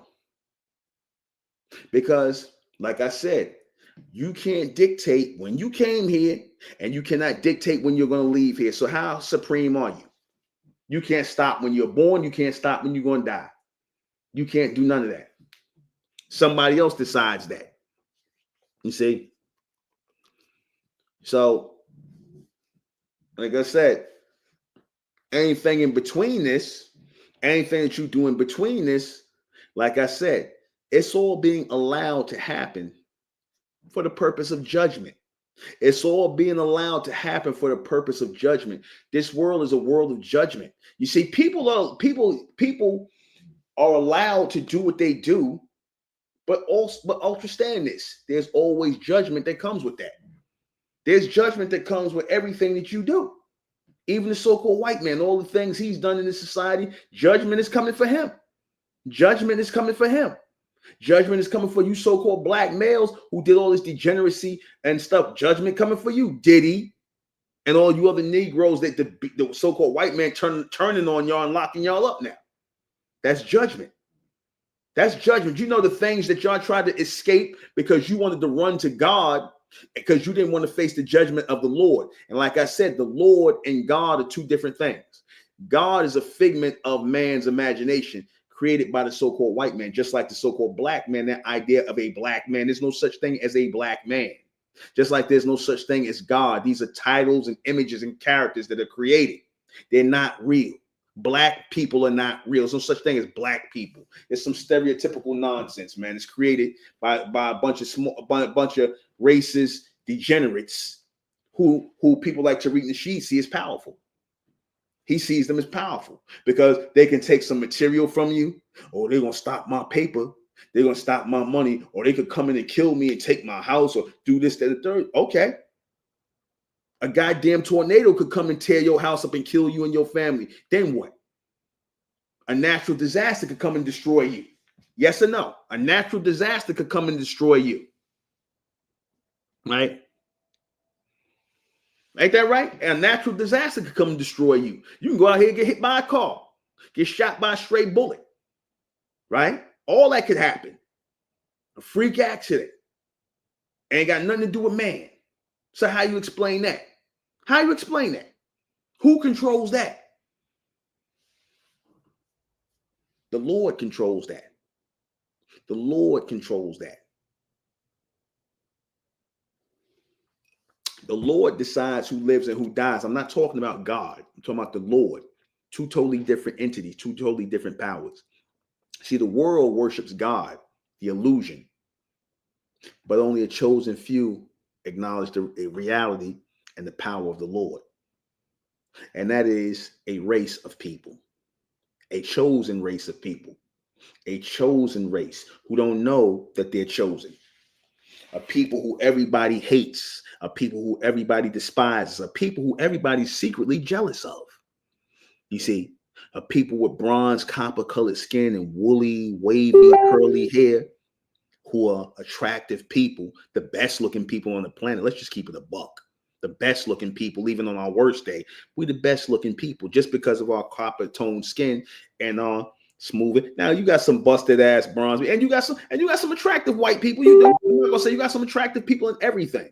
Speaker 2: Because, like I said, you can't dictate when you came here, and you cannot dictate when you're going to leave here. So how supreme are you? You can't stop when you're born. You can't stop when you're going to die. You can't do none of that. Somebody else decides that. You see? So, like I said, anything in between this, anything that you do in between this, like I said, it's all being allowed to happen for the purpose of judgment. It's all being allowed to happen for the purpose of judgment. This world is a world of judgment. You see, people are allowed to do what they do, but understand this. There's always judgment that comes with that. There's judgment that comes with everything that you do. Even the so-called white man, all the things he's done in this society, judgment is coming for him. Judgment is coming for him. Judgment is coming for you so-called black males who did all this degeneracy and stuff. Judgment coming for you, Diddy, and all you other Negroes that the so-called white man turning on y'all and locking y'all up now. That's judgment. That's judgment. You know, the things that y'all tried to escape because you wanted to run to God because you didn't want to face the judgment of the Lord. And like I said, the Lord and God are two different things. God is a figment of man's imagination created by the so-called white man, just like the so-called black man, that idea of a black man. There's no such thing as a black man. Just like there's no such thing as God. These are titles and images and characters that are created. They're not real. Black people are not real. There's no such thing as black people. It's some stereotypical nonsense, man. It's created by a bunch of racist degenerates who people like Tariq Nasheed see as powerful. He sees them as powerful because they can take some material from you, or they're gonna stop my paper, they're gonna stop my money, or they could come in and kill me and take my house, or do this, that, and the third. Okay. A goddamn tornado could come and tear your house up and kill you and your family. Then what? A natural disaster could come and destroy you. Yes or no? A natural disaster could come and destroy you. Right? Ain't that right? A natural disaster could come and destroy you. You can go out here and get hit by a car, get shot by a stray bullet. Right? All that could happen. A freak accident. Ain't got nothing to do with man. So how you explain that? How you explain that? Who controls that? The Lord controls that. The Lord controls that. The Lord decides who lives and who dies. I'm not talking about God. I'm talking about the Lord. Two totally different entities, two totally different powers. See, the world worships God, the illusion, but only a chosen few acknowledge the reality and the power of the Lord. And that is a race of people, a chosen race of people, a chosen race who don't know that they're chosen. A people who everybody hates, a people who everybody despises, a people who everybody's secretly jealous of. You see, a people with bronze, copper-colored skin and woolly, wavy, curly hair who are attractive people, the best-looking people on the planet. Let's just keep it a buck. The best-looking people, even on our worst day, we're the best-looking people just because of our copper-toned skin and smooth it. Now you got some busted ass bronze, and you got some attractive white people. You do. I'm not gonna say you got some attractive people in everything,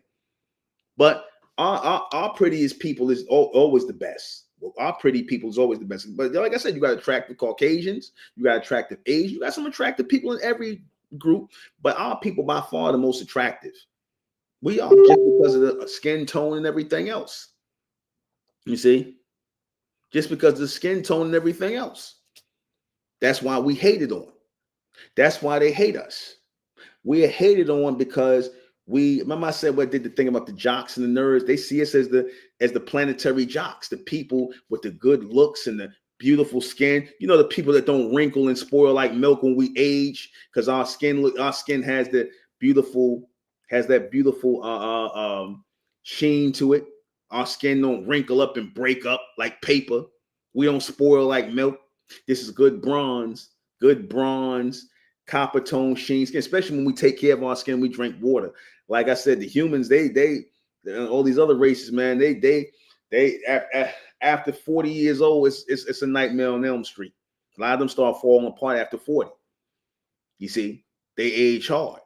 Speaker 2: but our prettiest people is always the best. Well, our pretty people is always the best. But like I said, you got attractive Caucasians, you got attractive Asians, you got some attractive people in every group. But our people by far the most attractive. We are just because of the skin tone and everything else. You see, just because of the skin tone and everything else. That's why we hated on. That's why they hate us. We are hated on because we remember I said what I did the thing about the jocks and the nerds. They see us as the planetary jocks, the people with the good looks and the beautiful skin. You know, the people that don't wrinkle and spoil like milk when we age, because our skin has that beautiful sheen to it. Our skin don't wrinkle up and break up like paper. We don't spoil like milk. This is good bronze, copper tone sheen skin, especially when we take care of our skin, we drink water. Like I said, the humans, they all these other races, man, they after 40 years old, it's a nightmare on Elm Street. A lot of them start falling apart after 40. You see, they age hard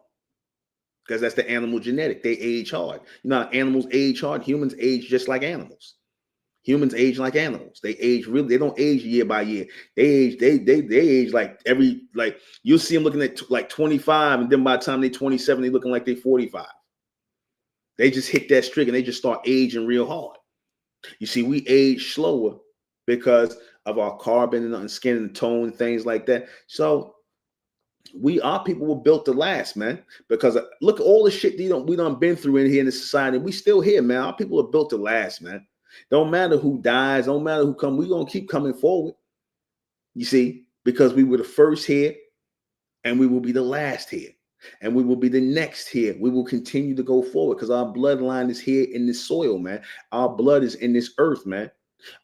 Speaker 2: because that's the animal genetic. They age hard. You know, animals age hard. Humans age just like animals. Humans age like animals. They age really. They don't age year by year. They age. They age like you'll see them looking at like 25, and then by the time they're 27, they're looking like they're 45. They just hit that streak and they just start aging real hard. You see, we age slower because of our carbon and skin and tone and things like that. So our people were built to last, man. Because look at all the shit we done been through in here in the society. We still here, man. Our people are built to last, man. Don't matter who dies, don't matter who comes, we're going to keep coming forward. You see, because we were the first here and we will be the last here and we will be the next here. We will continue to go forward because our bloodline is here in this soil, man. Our blood is in this earth, man.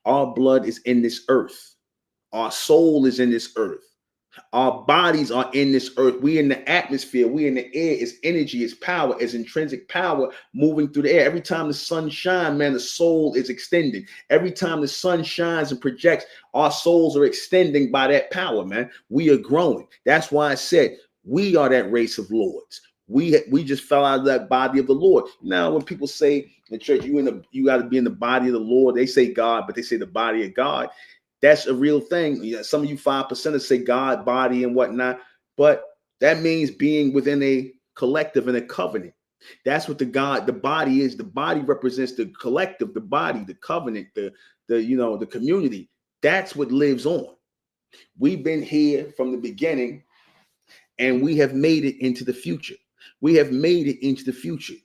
Speaker 2: Our blood is in this earth. Our soul is in this earth. Our bodies are in this earth. We in the atmosphere. We in the air. It's energy. It's power. It's intrinsic power moving through the air. Every time the sun shines, man, the soul is extending. Every time the sun shines and projects, our souls are extending by that power, man. We are growing. That's why I said we are that race of lords. We just fell out of that body of the Lord. Now, when people say in church, you got to be in the body of the Lord, they say God, but they say the body of God. That's a real thing. Yeah, some of you 5%ers say God, body, and whatnot, but that means being within a collective and a covenant. That's what the body is. The body represents the collective, the body, the covenant, the community. That's what lives on. We've been here from the beginning, and we have made it into the future. We have made it into the future.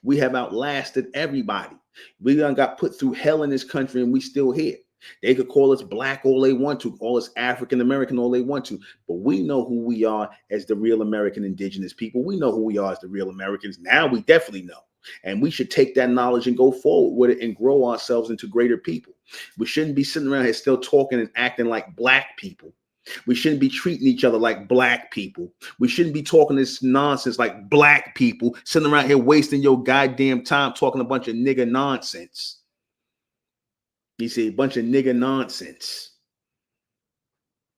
Speaker 2: We have outlasted everybody. We done got put through hell in this country, and we still here. They could call us black all they want to, call us African American all they want to, but we know who we are as the real American indigenous people. We know who we are as the real Americans. Now we definitely know. And we should take that knowledge and go forward with it and grow ourselves into greater people. We shouldn't be sitting around here still talking and acting like black people. We shouldn't be treating each other like black people. We shouldn't be talking this nonsense like black people, sitting around here wasting your goddamn time talking a bunch of nigga nonsense. You see, a bunch of nigga nonsense.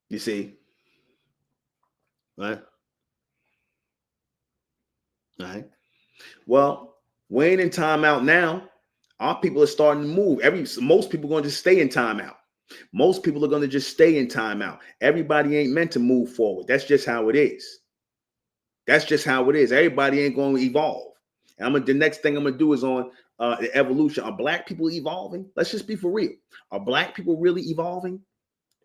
Speaker 2: You see, right? Right. Well, we ain't in timeout now. Our people are starting to move. Most people are going to just stay in timeout. Most people are going to just stay in timeout. Everybody ain't meant to move forward. That's just how it is. That's just how it is. Everybody ain't going to evolve. And the next thing I'm going to do is on the evolution. Are black people evolving? Let's just be for real. Are black people really evolving?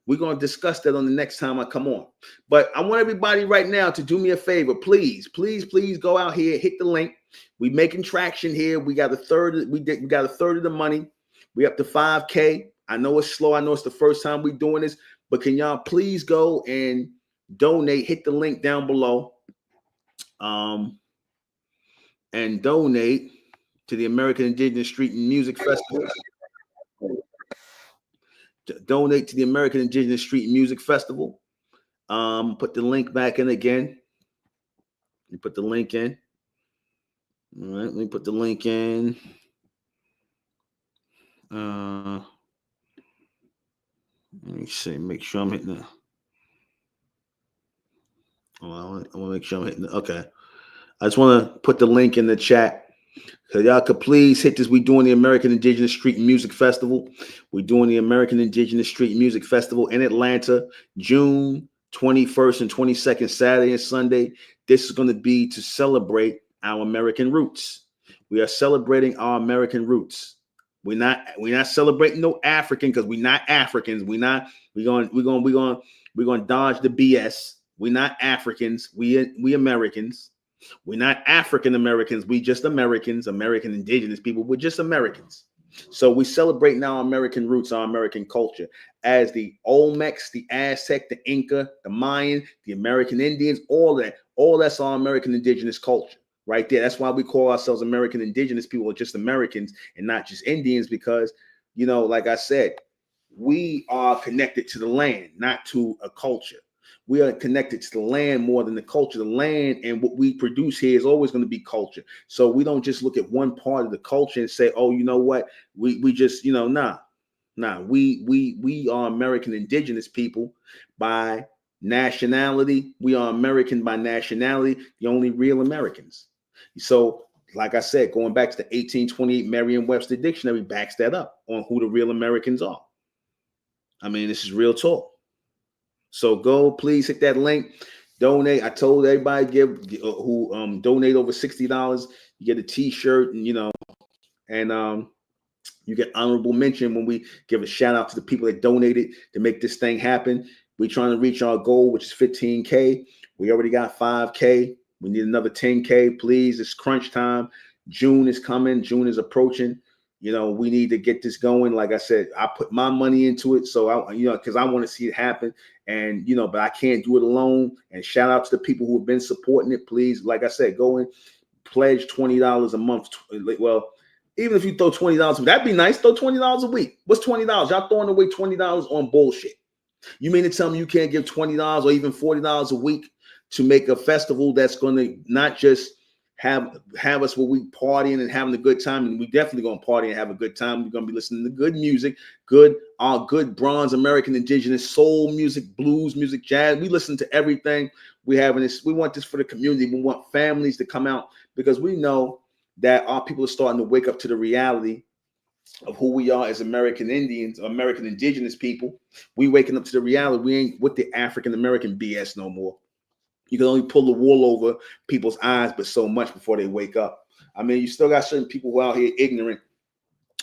Speaker 2: We're going to discuss that on the next time I come on. But I want everybody right now to do me a favor. Please, please, please go out here, hit the link. We making traction here. We got a third. We got a third of the money. We up to 5K. I know it's slow. I know it's the first time we doing this, but can y'all please go and donate? Hit the link down below, and donate to the American Indigenous Street and Music Festival. Donate to the American Indigenous Street and Music Festival. Put the link back in again. You put the link in. All right, let me put the link in. Let me see. Make sure I'm hitting it. I want to make sure I'm hitting it. Okay. I just want to put the link in the chat. So y'all could please hit this. We're doing the American Indigenous Street and Music Festival. We're doing the American Indigenous Street and Music Festival in Atlanta, June 21st and 22nd, Saturday and Sunday. This is going to be to celebrate our American roots. We are celebrating our American roots. We're not celebrating no African because we're not Africans. We're going to dodge the BS. We're not Africans. We Americans. We're not African Americans. We just Americans, American Indigenous people. We're just Americans. So we celebrate now our American roots, our American culture, as the Olmecs, the Aztec, the Inca, the Mayan, the American Indians, all that's our American Indigenous culture right there. That's why we call ourselves American Indigenous people, or just Americans and not just Indians, because, like I said, we are connected to the land, not to a culture. We are connected to the land more than the culture. The land and what we produce here is always going to be culture. So we don't just look at one part of the culture and say, oh, you know what? We just, nah. We are American Indigenous people by nationality. We are American by nationality, the only real Americans. So, like I said, going back to the 1828 Merriam-Webster dictionary backs that up on who the real Americans are. I mean, this is real talk. So go, please hit that link, donate. I told everybody who donate over $60, you get a T-shirt, and you get honorable mention when we give a shout out to the people that donated to make this thing happen. We're trying to reach our goal, which is 15K. We already got 5K. We need another 10K, please. It's crunch time. June is coming. June is approaching. We need to get this going. Like I said, I put my money into it. So because I want to see it happen. And, but I can't do it alone. And shout out to the people who have been supporting it. Please, like I said, go and pledge $20 a month. Well, even if you throw $20, that'd be nice. Throw $20 a week. What's $20? Y'all throwing away $20 on bullshit. You mean to tell me you can't give $20 or even $40 a week to make a festival that's going to not just have us where we partying and having a good time? And we definitely going to party and have a good time. We're going to be listening to good music, good bronze American Indigenous soul music, blues music, jazz. We listen to everything. We want this for the community. We want families to come out, because we know that our people are starting to wake up to the reality of who we are as American Indians, American Indigenous people. We waking up to the reality. We ain't with the African American BS no more. You can only pull the wool over people's eyes, but so much before they wake up. I mean, you still got certain people who are out here ignorant,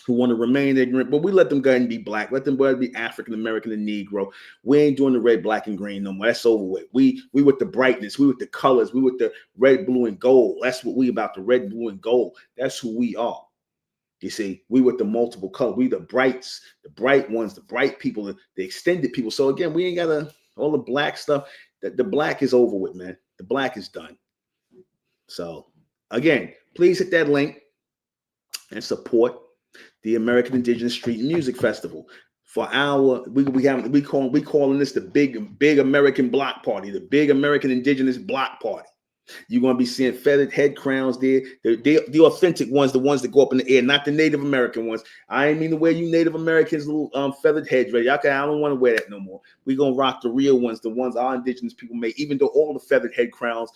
Speaker 2: who want to remain ignorant, but we let them go ahead and be black. Let them go ahead and be African American and Negro. We ain't doing the red, black, and green no more. That's over with. We with the brightness. We with the colors. We with the red, blue, and gold. That's what we about, the red, blue, and gold. That's who we are. You see, we with the multiple colors. We the brights, the bright ones, the bright people, the extended people. So again, we ain't got all the black stuff. The black is over with, man. The black is done. So again, please hit that link. and support the American Indigenous Street and Music Festival. For our we calling this the big American block party, the big American Indigenous block party. You're going to be seeing feathered head crowns there. The authentic ones, the ones that go up in the air, not the Native American ones. I ain't mean to wear you Native Americans little feathered heads, right? Okay, I don't want to wear that no more. We're going to rock the real ones, the ones our indigenous people make, even though all the feathered head crowns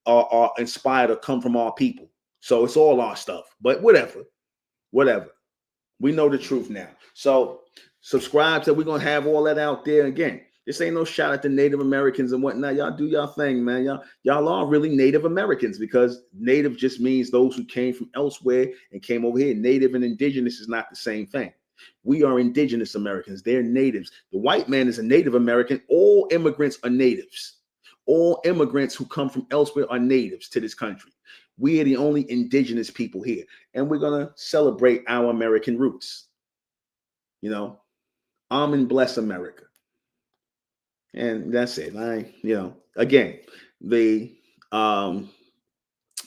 Speaker 2: are inspired or come from our people. So it's all our stuff. But whatever. We know the truth now. So subscribe to, we're going to have all that out there. Again, this ain't no shout at the Native Americans and whatnot. Y'all do y'all thing, man. Y'all are really Native Americans, because Native just means those who came from elsewhere and came over here. Native and Indigenous is not the same thing. We are Indigenous Americans. They're natives. The white man is a Native American. All immigrants are natives. All immigrants who come from elsewhere are natives to this country. We are the only indigenous people here, and we're going to celebrate our American roots. You know, and bless America. And that's it. Again, the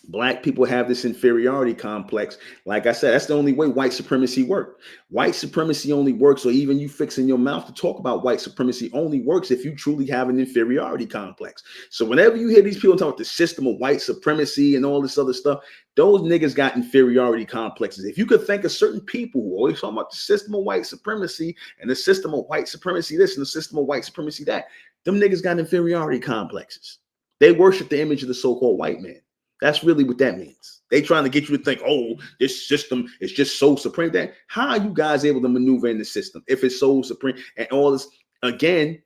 Speaker 2: Black people have this inferiority complex. Like I said, that's the only way white supremacy works. White supremacy only works, or even you fixing your mouth to talk about white supremacy only works if you truly have an inferiority complex. So whenever you hear these people talk about the system of white supremacy and all this other stuff, those niggas got inferiority complexes. If you could think of certain people who always talk about the system of white supremacy and the system of white supremacy this and the system of white supremacy that, them niggas got inferiority complexes. They worship the image of the so-called white man. That's really what that means. They trying to get you to think, oh, this system is just so supreme. That how are you guys able to maneuver in the system if it's so supreme and all this again?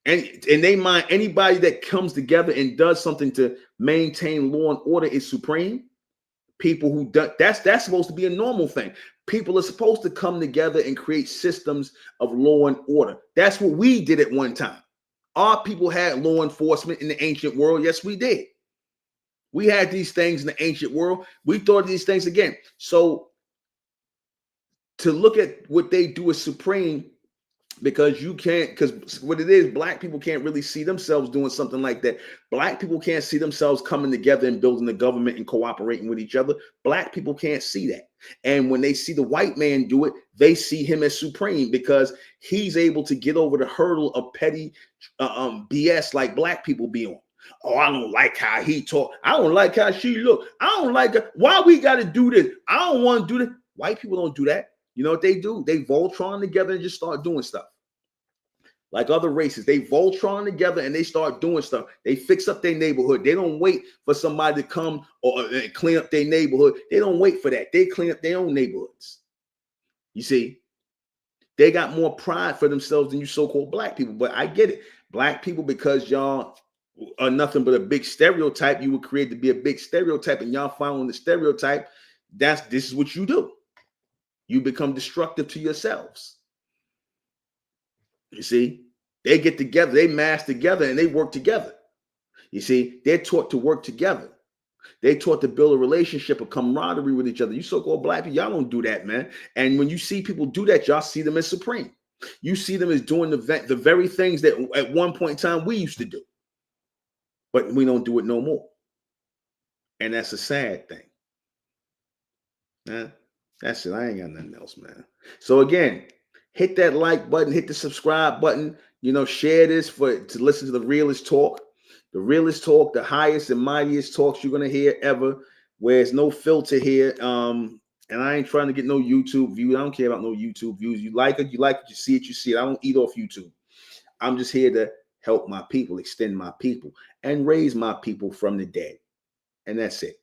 Speaker 2: And they mind anybody that comes together and does something to maintain law and order is supreme. People who do, that's supposed to be a normal thing. People are supposed to come together and create systems of law and order. That's what we did at one time. Our people had law enforcement in the ancient world. Yes, we did. We had these things in the ancient world. We thought of these things again. So to look at what they do is supreme, because you can't, because what it is, Black people can't really see themselves doing something like that. Black people can't see themselves coming together and building a government and cooperating with each other. Black people can't see that. And when they see the white man do it, they see him as supreme, because he's able to get over the hurdle of petty BS like Black people be on. Oh, I don't like how he talk. I don't like how she look. I don't like her. Why we got to do this? I don't want to do this. White people don't do that. You know what they do? They Voltron together and just start doing stuff. Like other races, they Voltron together and they start doing stuff. They fix up their neighborhood. They don't wait for somebody to come or clean up their neighborhood. They don't wait for that. They clean up their own neighborhoods. You see, they got more pride for themselves than you so-called Black people. But I get it. Black people, because y'all are nothing but a big stereotype, you were created to be a big stereotype, and y'all following the stereotype. This is what you do. You become destructive to yourselves. You see, they get together, they mass together, and they work together. You see, they're taught to work together. They taught to build a relationship, a camaraderie with each other. You so-called Black people, y'all don't do that, man. And when you see people do that, y'all see them as supreme. You see them as doing the very things that at one point in time we used to do. But we don't do it no more. And that's a sad thing. That's it. I ain't got nothing else, man. So again, hit that like button, hit the subscribe button, share this to listen to the realest talk. The realest talk, the highest and mightiest talks you're gonna hear ever, where there's no filter here. And I ain't trying to get no YouTube views. I don't care about no YouTube views. You like it, you see it. I don't eat off YouTube. I'm just here to help my people, extend my people, and raise my people from the dead. And that's it.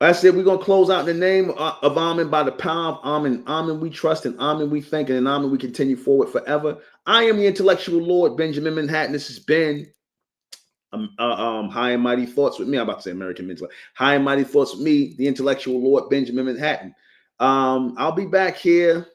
Speaker 2: That's it. We're going to close out in the name of Amen, by the power of Amen. Amen we trust, and Amen we thank, and in Amen we continue forward forever. I am the intellectual Lord, Benjamin Manhattan. This has been High and Mighty Thoughts with me. I'm about to say American Mental. High and Mighty Thoughts with me, the intellectual Lord, Benjamin Manhattan. I'll be back here.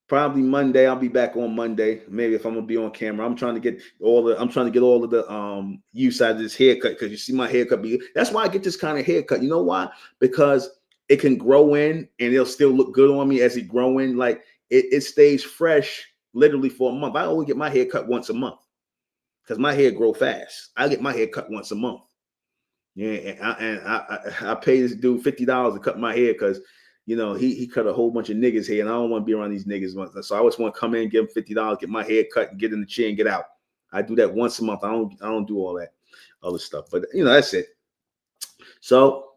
Speaker 2: Probably Monday. I'll be back on Monday. Maybe if I'm gonna be on camera. I'm trying to get all of the use out of this haircut, because you see my haircut. That's why I get this kind of haircut. You know why? Because it can grow in and it'll still look good on me as it grow in. Like it stays fresh literally for a month. I only get my hair cut once a month because my hair grow fast. I get my hair cut once a month. Yeah, and I pay this dude $50 to cut my hair because he cut a whole bunch of niggas hair, and I don't want to be around these niggas. So I always want to come in, give him $50, get my hair cut, and get in the chair and get out. I do that once a month. I don't do all that other stuff. But that's it. So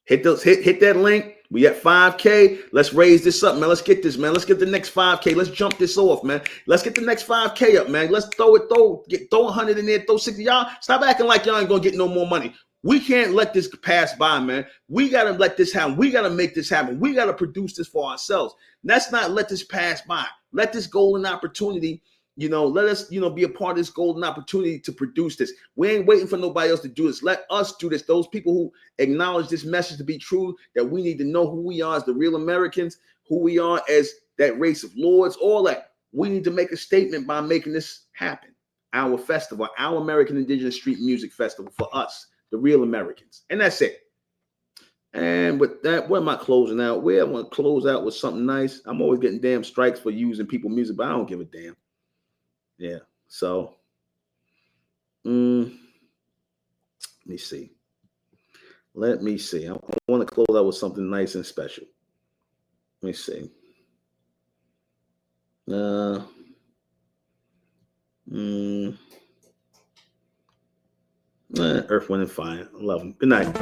Speaker 2: hit that link. We at 5K. Let's raise this up, man. Let's get this, man. Let's get the next 5K. Let's jump this off, man. Let's get the next 5K up, man. Let's throw 100 in there, throw 60. Y'all stop acting like y'all ain't gonna get no more money. We can't let this pass by, man. We gotta let this happen. We gotta make this happen. We gotta produce this for ourselves. Let's not let this pass by. Let this golden opportunity. Let us, be a part of this golden opportunity to produce this. We ain't waiting for nobody else to do this. Let us do this. Those people who acknowledge this message to be true, that we need to know who we are as the real Americans, who we are as that race of lords, all that. We need to make a statement by making this happen. Our festival, our American Indigenous Street Music Festival for us, the real Americans. And that's it. And with that, where am I closing out? I want to close out with something nice. I'm always getting damn strikes for using people's music, but I don't give a damn. Yeah, so let me see. I want to close out with something nice and special. Let me see. Earth, Wind, and Fire. I love them. Good night.